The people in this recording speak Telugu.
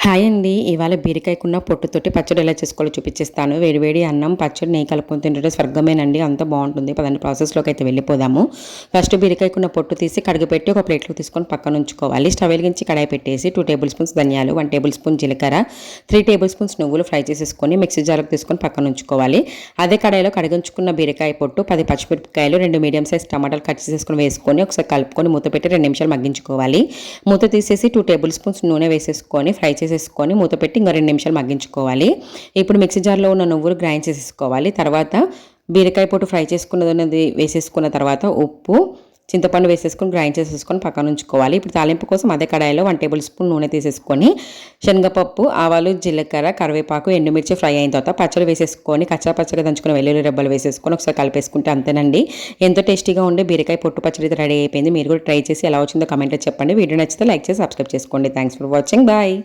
హాయ్ అండి. ఇవాళ బీరకాయకున్న పొట్టుతోటి పచ్చడి ఎలా చేసుకోవాలో చూపించేస్తాను. వేడివేడి అన్నం, పచ్చడి, నెయ్యి కలుపుకొని తింటుంటే స్వర్గమేనండి. అంత బాగుంటుంది. పదండి ప్రాసెస్‌లోకి అయితే వెళ్ళిపోదాము. ఫస్ట్ బీరకాయకున్న పొట్టు తీసి కడిగిపెట్టి ఒక ప్లేట్‌లోకి తీసుకొని పక్కన ఉంచుకోవాలి. స్టవ్ వెలిగించి కడాయి పెట్టేసి 2 టేబుల్ స్పూన్స్ ధనియాలు, 1 టేబుల్ స్పూన్ జీలకర్ర, 3 టేబుల్ స్పూన్స్ నువ్వులు ఫ్రై చేసేసుకొని మిక్సీ జార్‌లోకి తీసుకొని పక్కన ఉంచుకోవాలి. అదే కడాయిలో కడిగించుకున్న బీరకాయ పొట్టు, 10 పచ్చిమిరపకాయలు, 2 మీడియం సైజ్ టమాటాలు కట్ చేసుకొని వేసుకొని ఒకసారి కలుపుకొని మూత పెట్టి 2 నిమిషాలు మగ్గించుకోవాలి. మూత తీసేసి 2 టేబుల్ స్పూన్స్ నూనె వేసేసుకొని ఫ్రై చేసేసుకొని మూత పెట్టి ఇంకా 2 నిమిషాలు మగ్గించుకోవాలి. ఇప్పుడు మిక్సీ జార్లో ఉన్న నువ్వులు గ్రైండ్ చేసేసుకోవాలి. తర్వాత బీరకాయ పొట్టు ఫ్రై చేసుకున్నది వేసేసుకున్న తర్వాత ఉప్పు, చింతపండు వేసేసుకొని గ్రైండ్ చేసేసుకొని పక్కన ఉంచుకోవాలి. ఇప్పుడు తాలింపు కోసం అదే కడాయిలో 1 టేబుల్ స్పూన్ నూనె తీసేసుకొని శనగపప్పు, ఆవాలు, జీలకర్ర, కరివేపాకు, ఎండుమిర్చి ఫ్రై అయిన తర్వాత పచ్చడి వేసేసుకొని కచ్చాపచ్చగా దంచుకున్న వెల్లుల్లి రెబ్బలు వేసేసుకొని ఒకసారి కలిపేసుకుంటే అంతేనండి. ఎంతో టేస్టీగా ఉండే బీరకాయ పొట్టు పచ్చడి అయితే రెడీ అయిపోయింది. మీరు కూడా ట్రై చేసి ఎలా వచ్చిందో కామెంట్లో చెప్పండి. వీడియో నచ్చితే లైక్ చేసి సబ్స్క్రైబ్ చేసుకోండి. Thanks for watching. బాయ్.